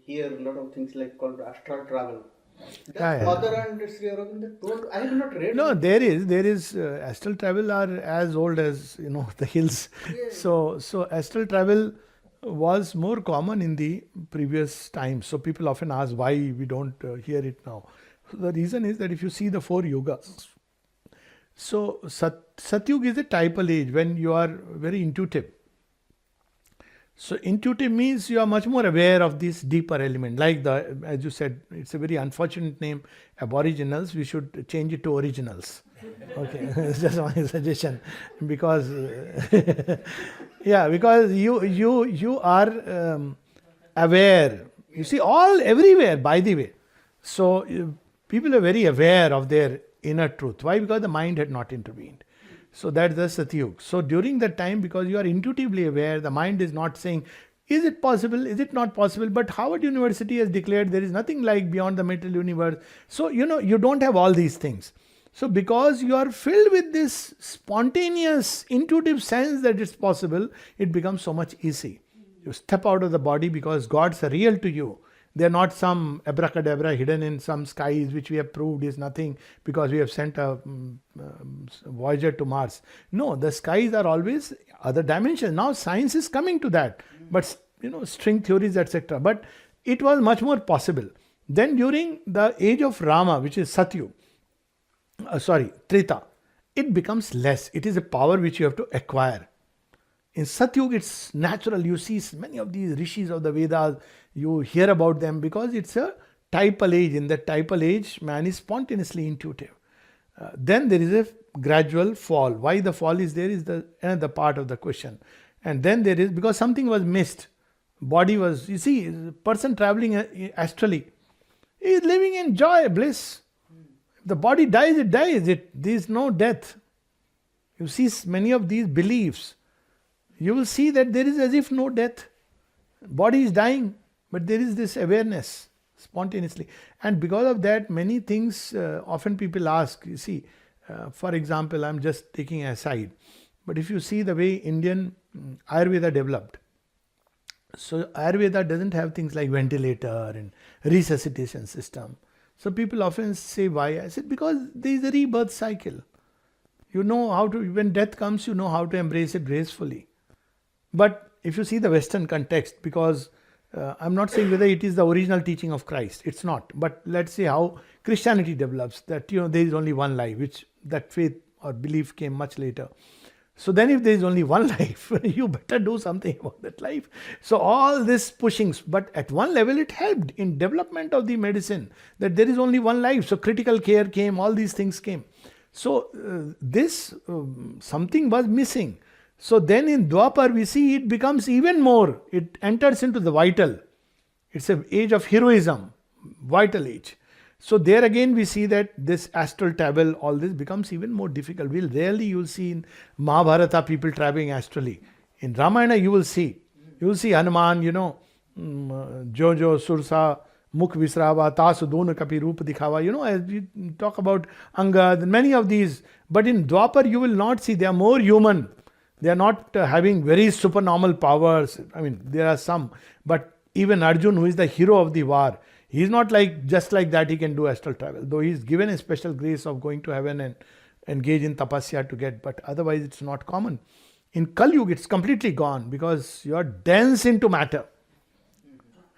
hear a lot of things like called astral travel. Yeah, Does yeah, Father yeah. and Sri Aurobindo told? I have not read No, anything about. there is astral travel are as old as the hills. Yeah. So astral travel was more common in the previous times. So people often ask why we don't hear it now. So the reason is that if you see the four yugas, so Satyug is a typal age when you are very intuitive. So intuitive means you are much more aware of this deeper element. Like as you said, it's a very unfortunate name, aboriginals. We should change it to originals. Okay, it's just my suggestion, because yeah, because you are aware. You see, all everywhere. By the way, so people are very aware of their inner truth. Why? Because the mind had not intervened. So that's the Satyug. So during that time, because you are intuitively aware, the mind is not saying, is it possible? Is it not possible? But Harvard University has declared there is nothing like beyond the material universe. So, you don't have all these things. So, because you are filled with this spontaneous, intuitive sense that it's possible, it becomes so much easy. You step out of the body because gods are real to you. They're not some abracadabra hidden in some skies, which we have proved is nothing because we have sent a Voyager to Mars. No, the skies are always other dimensions. Now science is coming to that, but string theories, etc. But it was much more possible. Then during the age of Rama, which is Satyug, Treta, it becomes less. It is a power which you have to acquire. In Satyug, it's natural. You see many of these rishis of the Vedas, you hear about them because it's a typal age. In that typal age, man is spontaneously intuitive. Then there is a gradual fall. Why the fall is there is the another part of the question. And then there is, because something was missed. Body was, you see, person traveling astrally is living in joy, bliss. If the body dies, it dies. There is no death. You see many of these beliefs, you will see that there is as if no death. Body is dying, but there is this awareness spontaneously. And because of that, many things often people ask. You see, for example, I'm just taking aside, but if you see the way Indian Ayurveda developed, so Ayurveda doesn't have things like ventilator and resuscitation system. So people often say, why? I said, because there is a rebirth cycle. You know how to, when death comes, you know how to embrace it gracefully. But if you see the Western context, because I'm not saying whether it is the original teaching of Christ, it's not. But let's say how Christianity develops, that there is only one life, which that faith or belief came much later. So then if there is only one life, you better do something about that life. So all this pushings, but at one level it helped in development of the medicine, that there is only one life. So critical care came, all these things came. So this something was missing. So then in Dwapar we see it becomes even more. It enters into the vital. It's an age of heroism, vital age. So there again we see that this astral travel, all this becomes even more difficult. Rarely you will see in Mahabharata people traveling astrally. In Ramayana you will see Hanuman, Jojo, Sursa, Mukh Visrava, Tasudona Kapi Roop Dikhawa, as we talk about Angad, many of these. But in Dwapar you will not see, they are more human. They are not having very supernormal powers. I mean, there are some. But even Arjun, who is the hero of the war, he is not just like that he can do astral travel. Though he is given a special grace of going to heaven and engage in tapasya to get. But otherwise it's not common. In Kali Yuga, it's completely gone because you are dense into matter.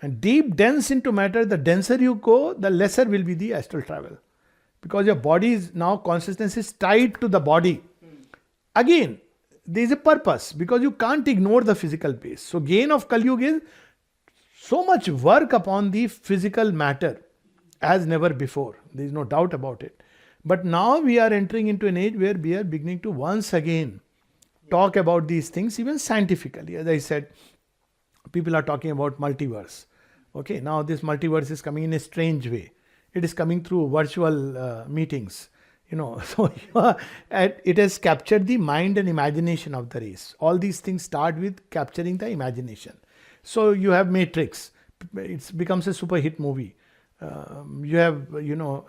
And deep dense into matter, the denser you go, the lesser will be the astral travel. Because your body is now, consciousness is tied to the body. Again, there is a purpose because you can't ignore the physical base. So gain of Kali Yuga is so much work upon the physical matter as never before. There is no doubt about it. But now we are entering into an age where we are beginning to once again talk about these things even scientifically. As I said, people are talking about multiverse. Okay, now this multiverse is coming in a strange way. It is coming through virtual meetings. So it has captured the mind and imagination of the race. All these things start with capturing the imagination. So you have Matrix, it becomes a super hit movie. You have,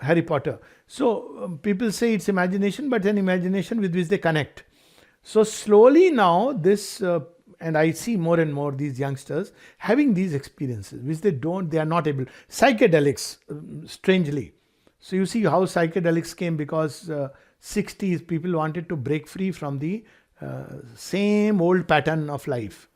Harry Potter. So people say it's imagination, but an imagination with which they connect. So slowly now this and I see more and more these youngsters having these experiences, which they are not able. Psychedelics, strangely. So you see how psychedelics came because 60s people wanted to break free from the same old pattern of life.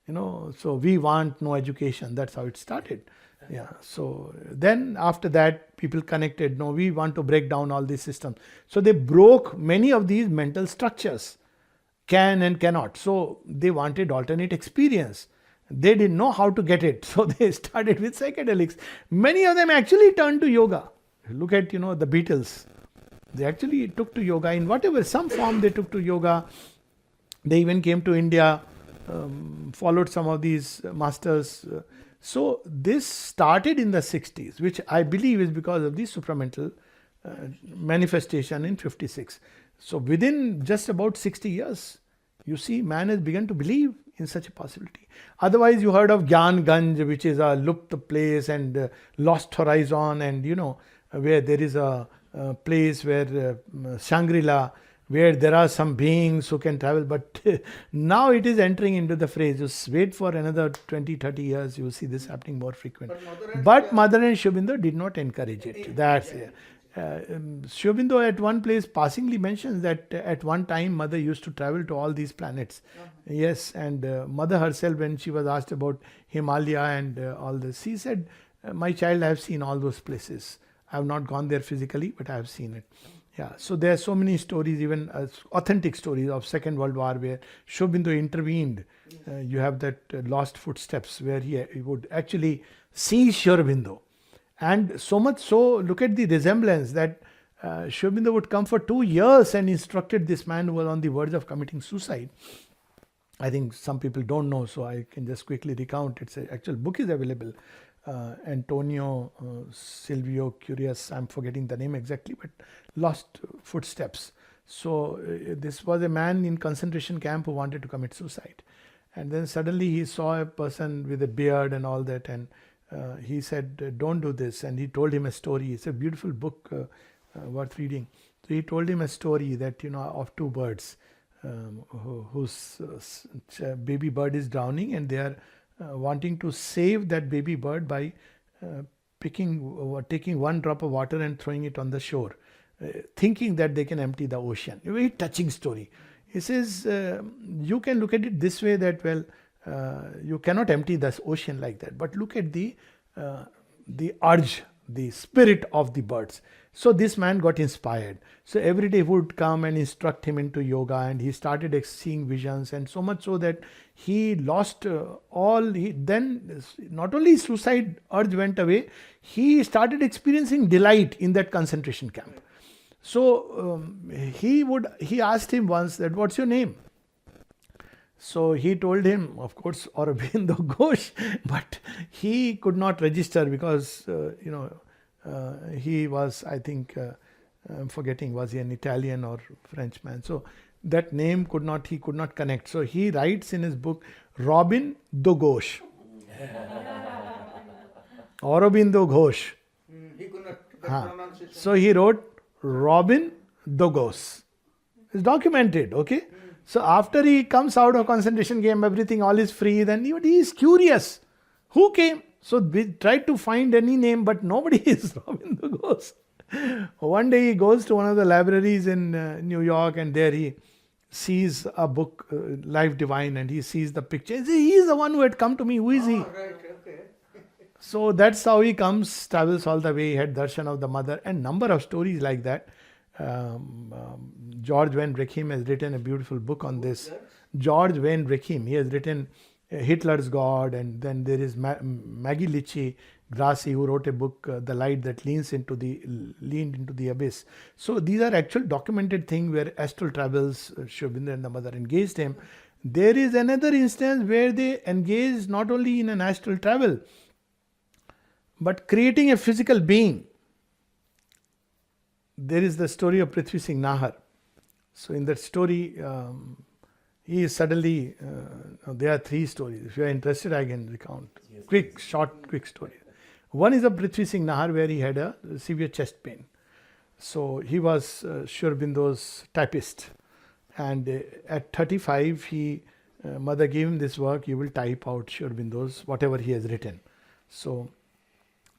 So we want no education. That's how it started. Yeah. So then after that, people connected. No, we want to break down all these systems. So they broke many of these mental structures, can and cannot. So they wanted alternate experience. They didn't know how to get it. So they started with psychedelics. Many of them actually turned to yoga. Look at, the Beatles. They actually took to yoga in whatever, some form they took to yoga. They even came to India, followed some of these masters. So this started in the 60s, which I believe is because of the supramental manifestation in 56. So within just about 60 years, you see, man has begun to believe in such a possibility. Otherwise, you heard of Gyan Ganj, which is a Lupt place and lost horizon, and where there is a place where Shangri-La, where there are some beings who can travel. But now it is entering into the phrase. Just wait for another 20, 30 years, you will see this happening more frequent. But Mother and Sri Aurobindo did not encourage it. That's Sri Aurobindo at one place passingly mentions that at one time Mother used to travel to all these planets. Yes, and Mother herself, when she was asked about Himalaya and all this, she said, my child, I have seen all those places. I have not gone there physically, but I have seen it. Yeah, so there are so many stories, even authentic stories of Second World War where Sri Aurobindo intervened. You have that lost footsteps where he would actually see Sri Aurobindo. And so much so, look at the resemblance that Sri Aurobindo would come for 2 years and instructed this man who was on the verge of committing suicide. I think some people don't know, so I can just quickly recount. It's an actual book is available. Antonio Silvio Curious, I'm forgetting the name exactly, but Lost Footsteps. So this was a man in concentration camp who wanted to commit suicide. And then suddenly he saw a person with a beard and all that, and he said, don't do this. And he told him a story. It's a beautiful book worth reading. So he told him a story that, of two birds whose baby bird is drowning, and they are wanting to save that baby bird by taking one drop of water and throwing it on the shore, thinking that they can empty the ocean. A very touching story. He says, you can look at it this way that, you cannot empty this ocean like that, but look at the urge, the spirit of the birds. So this man got inspired. So every day would come and instruct him into yoga, and he started seeing visions, and so much so that he lost then not only suicide urge went away, he started experiencing delight in that concentration camp. So he asked him once that, what's your name? So he told him, of course, Aurobindo Ghosh, but he could not register because, he was, I think, I'm forgetting, was he an Italian or Frenchman? So that name he could not connect. So he writes in his book, Robin do Ghosh. Aurobindo Ghosh. He could not pronounce it. So he wrote Robin do Ghosh. It's documented, okay? So after he comes out of concentration camp, everything all is free, then he is curious. Who came? So we tried to find any name, but nobody is Robin do Ghosh. One day he goes to one of the libraries in New York, and there he sees a book, Life Divine, and he sees the picture. He is the one who had come to me. Who is he? Right, okay. So that's how he comes, travels all the way, he had darshan of the mother, and number of stories like that. George Van Rekim has written a beautiful book on this. George Van Rekim, he has written Hitler's God, and then there is Maggie Litchi Grassi, who wrote a book, The Light That Leaned into the Abyss. So these are actual documented things where astral travels, Sri Aurobindo and the mother engaged him. There is another instance where they engaged not only in an astral travel, but creating a physical being. There is the story of Prithvi Singh Nahar. So in that story, he is suddenly, there are 3 stories. If you are interested, I can recount. Yes, quick story. One is of Prithvi Singh Nahar, where he had a severe chest pain. So he was Sri Aurobindo's typist. And at 35, he Mother gave him this work, you will type out Sri Aurobindo's, whatever he has written. So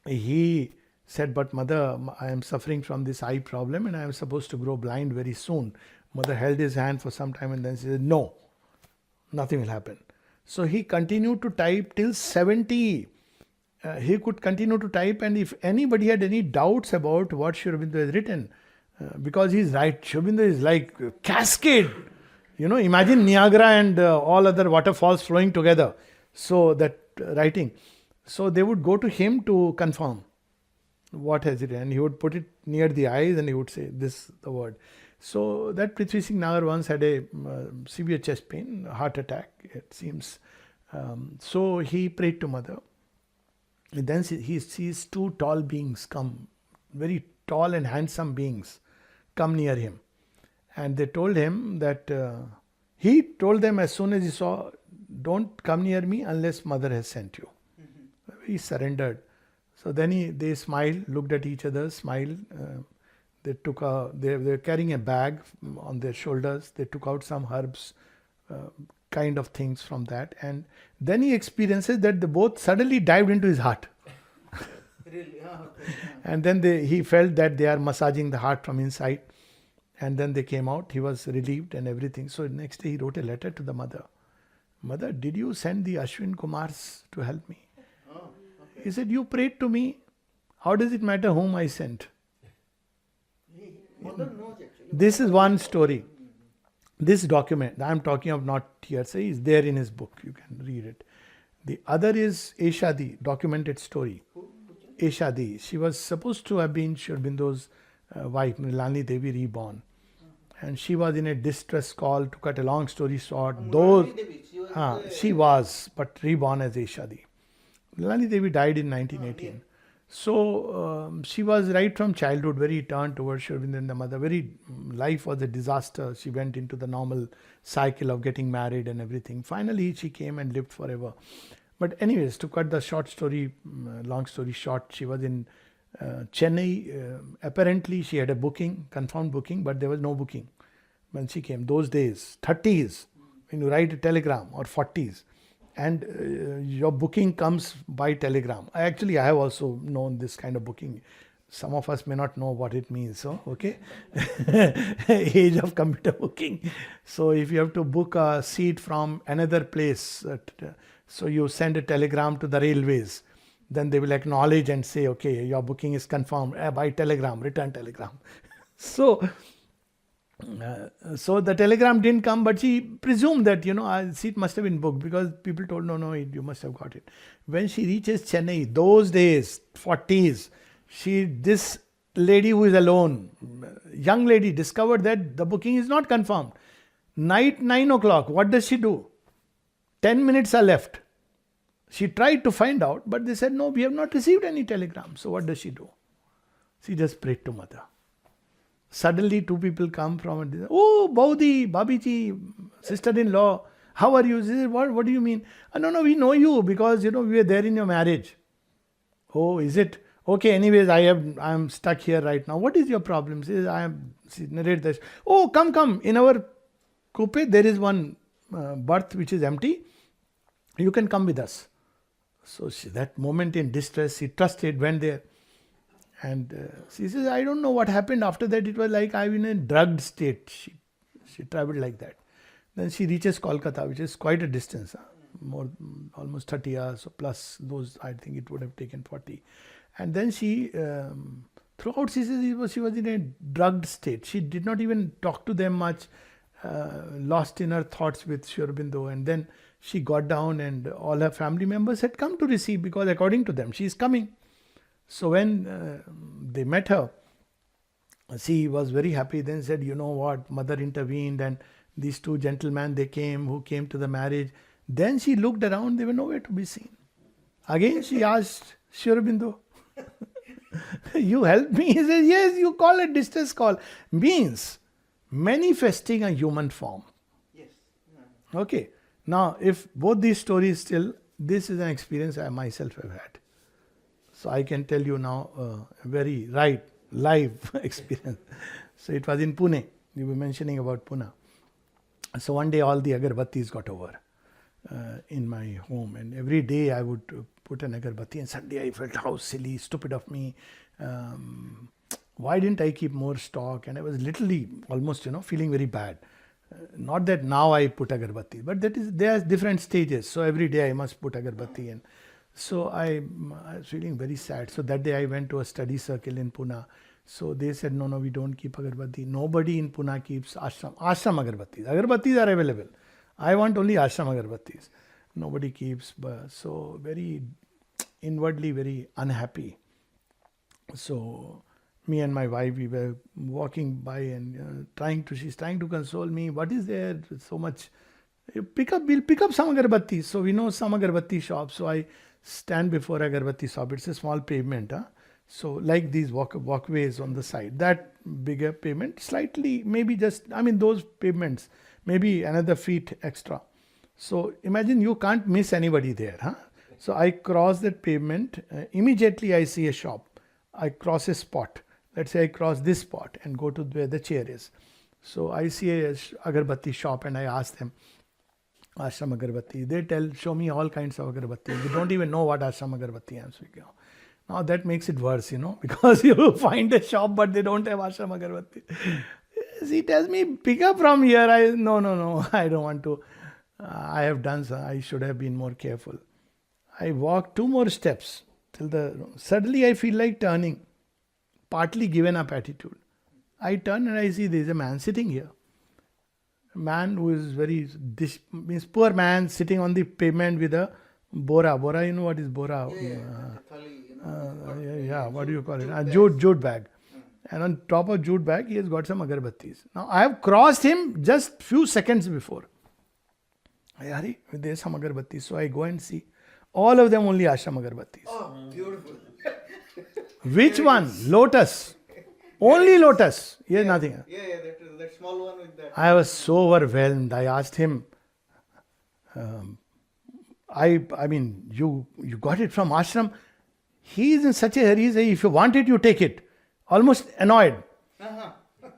he said, but mother, I am suffering from this eye problem and I am supposed to grow blind very soon. Mother held his hand for some time and then she said, no, nothing will happen. So he continued to type till 70. He could continue to type, and if anybody had any doubts about what Sri Aurobindo has written, because he's right, Sri Aurobindo is like a cascade. Imagine Niagara and all other waterfalls flowing together. So that writing. So they would go to him to confirm what has it, and he would put it near the eyes and he would say this, the word. So that Prithvi Singh Nagar once had a severe chest pain, heart attack, it seems. So he prayed to Mother. And then he sees two tall beings come, very tall and handsome beings, come near him. And they told him that, he told them as soon as he saw, don't come near me unless Mother has sent you. He surrendered. So then they smiled, looked at each other, smiled. They were carrying a bag on their shoulders. They took out some herbs, kind of things from that. And then he experiences that they both suddenly dived into his heart. Really? Okay. And then he felt that they are massaging the heart from inside. And then they came out. He was relieved and everything. So next day he wrote a letter to the mother. Mother, did you send the Ashwin Kumars to help me? Oh, okay. He said, you prayed to me. How does it matter whom I sent? Mother knows actually. This is one story. This document, I am talking of not hearsay, is there in his book. You can read it. The other is Eshadi, documented story. Eshadi. She was supposed to have been Sri Aurobindo's wife, Mrilani Devi reborn. And she was in a distress call, to cut a long story short. She was, but reborn as Eshadi. Mrilani Devi died in 1918. So she was right from childhood very turned towards Sri Aurobindo and the mother. Life was a disaster. She went into the normal cycle of getting married and everything. Finally, she came and lived forever. But anyways, to cut the long story short, she was in Chennai. Apparently, she had a booking, confirmed booking, but there was no booking when she came. Those days, 30s, when you write a telegram, or 40s. And your booking comes by telegram. I have also known this kind of booking. Some of us may not know what it means. So, okay. Age of computer booking. So, if you have to book a seat from another place, so you send a telegram to the railways. Then they will acknowledge and say, okay, your booking is confirmed by telegram, return telegram. So the telegram didn't come, but she presumed that, our seat must have been booked, because people told, no, you must have got it. When she reaches Chennai, those days, 40s, this lady who is alone, young lady, discovered that the booking is not confirmed. Night 9 o'clock, what does she do? 10 minutes are left. She tried to find out, but they said, no, we have not received any telegram. So what does she do? She just prayed to Mother. Suddenly, two people come from it. Oh, Baudi, Babiji, sister-in-law, how are you? She said, what do you mean? No, we know you because, we were there in your marriage. Oh, is it? Okay, anyways, I am stuck here right now. What is your problem? She narrated this. Oh, come. In our coupe, there is one berth which is empty. You can come with us. So that moment in distress, she trusted, went there. And she says, I don't know what happened after that. It was like I'm in a drugged state. She traveled like that. Then she reaches Kolkata, which is quite a distance. Almost 30 hours plus those, I think it would have taken 40. And then she, throughout, she says she was in a drugged state. She did not even talk to them much, lost in her thoughts with Sri Aurobindo. And then she got down and all her family members had come to receive, because according to them, she is coming. So when they met her, she was very happy. Then said, you know what, Mother intervened and these two gentlemen, who came to the marriage. Then she looked around, they were nowhere to be seen. Again she asked Sri Aurobindo, you help me? He said, yes, you call it distress call. Means manifesting a human form. Yes. Okay. Now, if both these stories still, this is an experience I myself have had. So I can tell you now a very live experience. So it was in Pune. You were mentioning about Pune. So one day all the agarbattis got over. in my home, and every day I would put an agarbatti, and suddenly I felt how silly, stupid of me. Why didn't I keep more stock? And I was literally almost, feeling very bad. Not that now I put agarbatti, but there are different stages. So every day I must put agarbatti, and so I was feeling very sad. So that day I went to a study circle in Pune. So they said, no, we don't keep agarbatti. Nobody in Pune keeps ashram agarbattis. Agarbattis are available. I want only ashram agarbattis. Nobody keeps. So very inwardly very unhappy. So me and my wife, we were walking by and she's trying to console me. What is there so much? We'll pick up some agarbattis. So we know some agarbatti shops. So I stand before agarbatti shop. It's a small pavement. Huh? So like these walkways on the side, that bigger pavement, slightly, maybe those pavements, maybe another feet extra. So imagine you can't miss anybody there. Huh? So I cross that pavement. Immediately I see a shop. I cross a spot. Let's say I cross this spot and go to where the chair is. So I see a agarbatti shop and I ask them, ashram agarbatti. They show me all kinds of agarbatti. They don't even know what ashram agarbatti I'm speaking of. Now that makes it worse, because you find a shop but they don't have ashram agarbatti. He tells me, pick up from here. No, I don't want to. I have done so. I should have been more careful. I walk 2 more steps suddenly I feel like turning. Partly given up attitude. I turn and I see there is a man sitting here. A man who is poor man sitting on the pavement with a bora. Bora, you know what is bora? What do you call it? Jute bag. And on top of jute bag, he has got some agarbattis. Now, I have crossed him just few seconds before. There is some agarbattis. So I go and see. All of them only ashram agarbattis. Oh, beautiful. Which one? Lotus. Only lotus. Here's nothing. Yeah, that small one with that. I was so overwhelmed. I asked him, I mean, you got it from ashram. He is in such a hurry. He says, if you want it, you take it. Almost annoyed.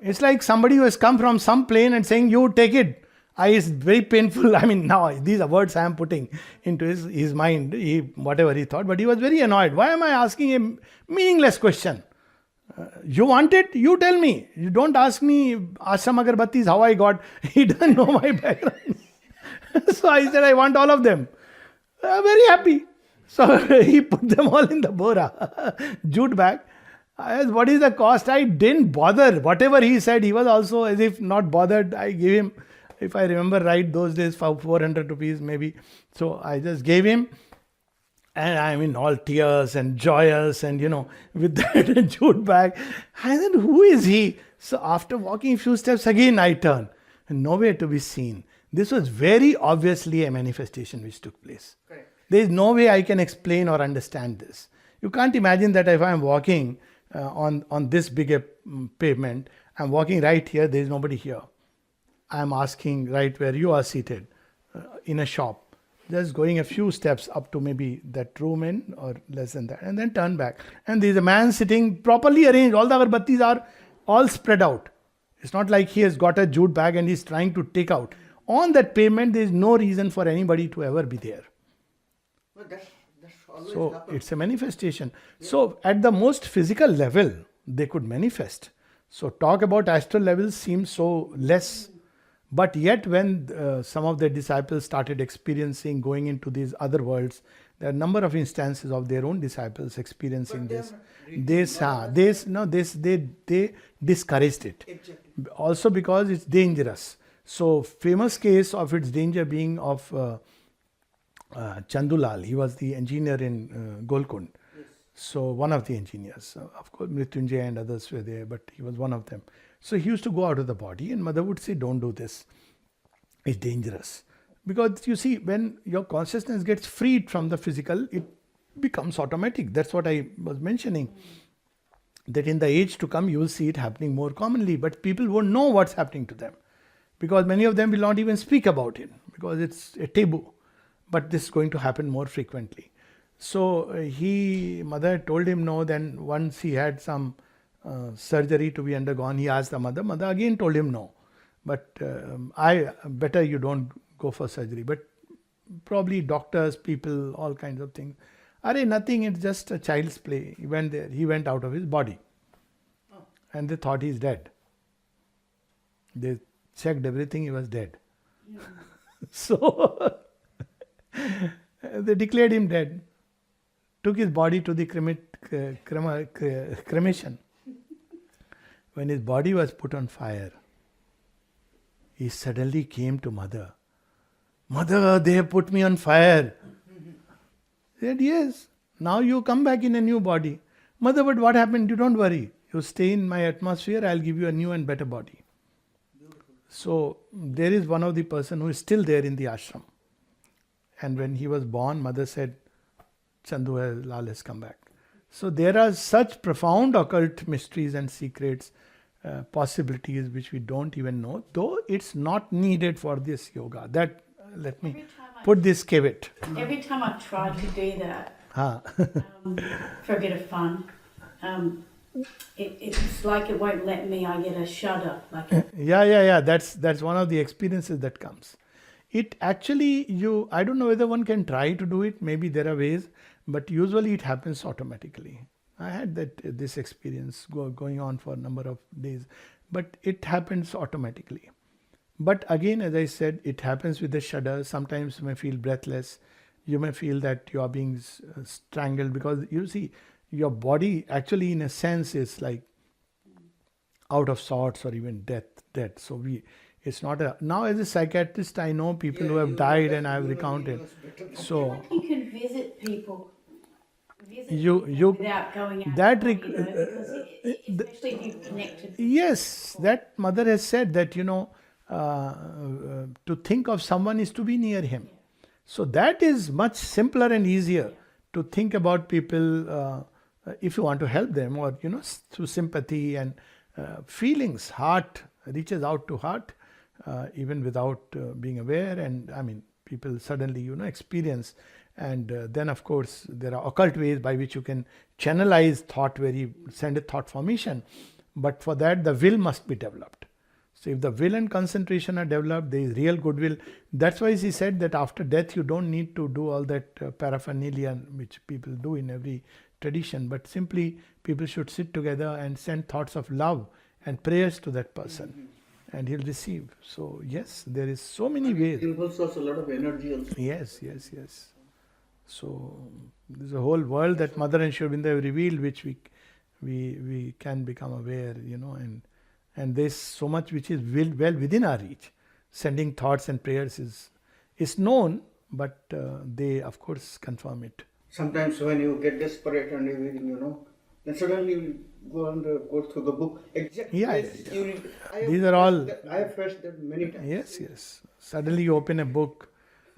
It's like somebody who has come from some plane and saying, you take it. It's very painful. Now these are words I am putting into his mind, whatever he thought, but he was very annoyed. Why am I asking a meaningless question? You want it? You tell me. You don't ask me ashram agarbattis how I got. He doesn't know my background. So I said, I want all of them. Very happy. So he put them all in the bora, jute bag. I asked, what is the cost? I didn't bother. Whatever he said, he was also as if not bothered. I gave him, if I remember right, those days, 400 rupees maybe. So I just gave him. And all tears and joyous and, with that jute bag. I said, who is he? So after walking a few steps again, I turned. And nowhere to be seen. This was very obviously a manifestation which took place. Correct. There is no way I can explain or understand this. You can't imagine that if I am walking on this bigger pavement, I'm walking right here, there is nobody here. I'm asking right where you are seated in a shop. Just going a few steps up to maybe that room in or less than that, and then turn back. And there's a man sitting properly arranged. All the agarbattis are all spread out. It's not like he has got a jute bag and he's trying to take out. On that pavement, there is no reason for anybody to ever be there. Well, that's always So happens. it's a manifestation. Yeah. So at the most physical level, they could manifest. So talk about astral levels seems so less. But yet when some of their disciples started experiencing going into these other worlds, there are a number of instances of their own disciples experiencing this. They discouraged it. Exactly. Also because it's dangerous. So famous case of its danger being of Chandulal. He was the engineer in Golkund. Yes. So one of the engineers, of course Mrityunjay and others were there, but he was one of them. So he used to go out of the body and mother would say, don't do this. It's dangerous. Because you see, when your consciousness gets freed from the physical, it becomes automatic. That's what I was mentioning. That in the age to come, you will see it happening more commonly. But people won't know what's happening to them. Because many of them will not even speak about it. Because it's a taboo. But this is going to happen more frequently. So mother told him no. Then once he had some surgery to be undergone, he asked the mother. Mother again told him no. But better you don't go for surgery. But probably doctors, people, all kinds of things. Arey, nothing, it's just a child's play. He went there, he went out of his body. And they thought he's dead. They checked everything, he was dead. So, they declared him dead. Took his body to the cremation. When his body was put on fire, he suddenly came to Mother. Mother, they have put me on fire. He said, yes, now you come back in a new body. Mother, but what happened? You don't worry. You stay in my atmosphere, I'll give you a new and better body. So, there is one of the person who is still there in the ashram. And when he was born, Mother said, Chandu Lal has come back. So there are such profound occult mysteries and secrets, possibilities which we don't even know, though it's not needed for this yoga. That, let me put this caveat. Every time I try to do that, for a bit of fun, it's like it won't let me. I get a shudder. Yeah. That's one of the experiences that comes. It actually, I don't know whether one can try to do it. Maybe there are ways, but usually it happens automatically. I had this experience going on for a number of days, but it happens automatically. But again, as I said, it happens with a shudder. Sometimes you may feel breathless. You may feel that you are being strangled, because you see, your body actually in a sense is like out of sorts or even dead. So it's not now as a psychiatrist, I know people who have died and I have recounted. So you can visit people. Without going out. That especially if you've connected. Yes, that Mother has said that, to think of someone is to be near him. So that is much simpler and easier to think about people if you want to help them, or, through sympathy and feelings. Heart reaches out to heart, even without being aware. And I mean, people suddenly, experience. And then, of course, there are occult ways by which you can channelize thought, where you send a thought formation. But for that, the will must be developed. So if the will and concentration are developed, there is real goodwill. That's why he said that after death, you don't need to do all that paraphernalia which people do in every tradition, but simply people should sit together and send thoughts of love and prayers to that person, and he'll receive. So yes, there is so many ways. It involves also a lot of energy also. Yes. So there's a whole world that Mother and Sri Aurobindo have revealed, which we can become aware, and there's so much which is well within our reach. Sending thoughts and prayers is known, but they of course confirm it. Sometimes when you get desperate and you're reading, then suddenly you go through the book. Exactly. Yeah. These are all. I have faced that many times. Yes. Suddenly you open a book.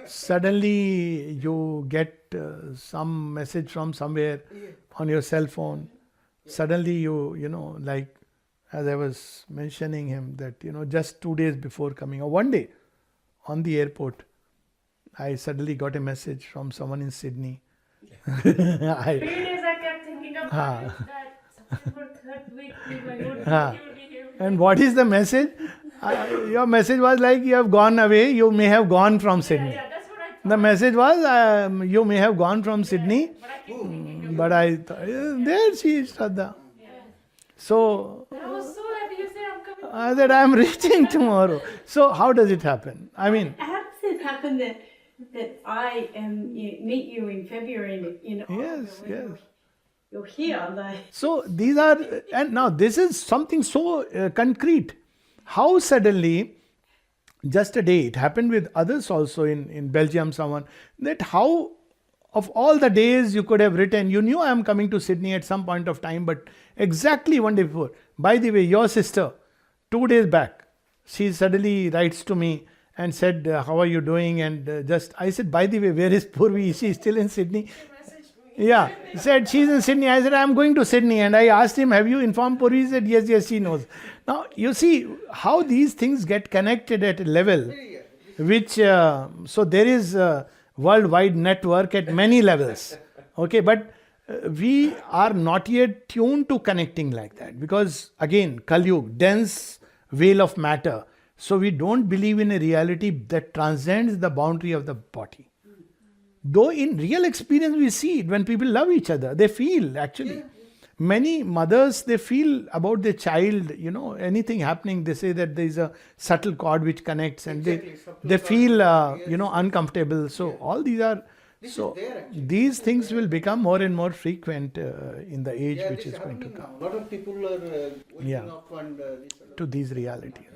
Suddenly you get some message from somewhere on your cell phone. Suddenly you like, as I was mentioning him, that just 2 days before coming, or one day on the airport, I suddenly got a message from someone in Sydney. 3 days I kept thinking about it, that September 3rd week we will be here. And what is the message? Your message was like, you have gone away, you may have gone from Sydney. Yeah, that's what I thought. The message was, you may have gone from Sydney, But I keep thinking but I thought, there she is, Shraddha. So I was so happy you say I'm coming. I said, I am reaching tomorrow. So how does it happen? I mean, How does it happen that I meet you in February? yes. You're here. So these are, and now this is something so concrete. How suddenly, just a day, it happened with others also in Belgium, someone, that how of all the days you could have written, you knew I am coming to Sydney at some point of time, but exactly one day before. By the way, your sister, 2 days back, she suddenly writes to me and said, how are you doing? And I said, by the way, where is Purvi? Is she still in Sydney? Yeah, said she's in Sydney. I said, I'm going to Sydney. And I asked him, have you informed Puri? He said, yes, she knows. Now, you see how these things get connected at a level, which, so there is a worldwide network at many levels. Okay, but we are not yet tuned to connecting like that. Because again, Kali Yuga, dense veil of matter. So we don't believe in a reality that transcends the boundary of the body. Though in real experience we see it when people love each other, they feel actually. Many mothers, they feel about their child, anything happening, they say that there is a subtle cord which connects, and Exactly, subtle they cord, feel, yes. uncomfortable. So all these are, This so is there actually. these things will become more and more frequent in the age Yeah, which this is going to happening come now. A lot of people are waking Yeah. up and this. to these reality.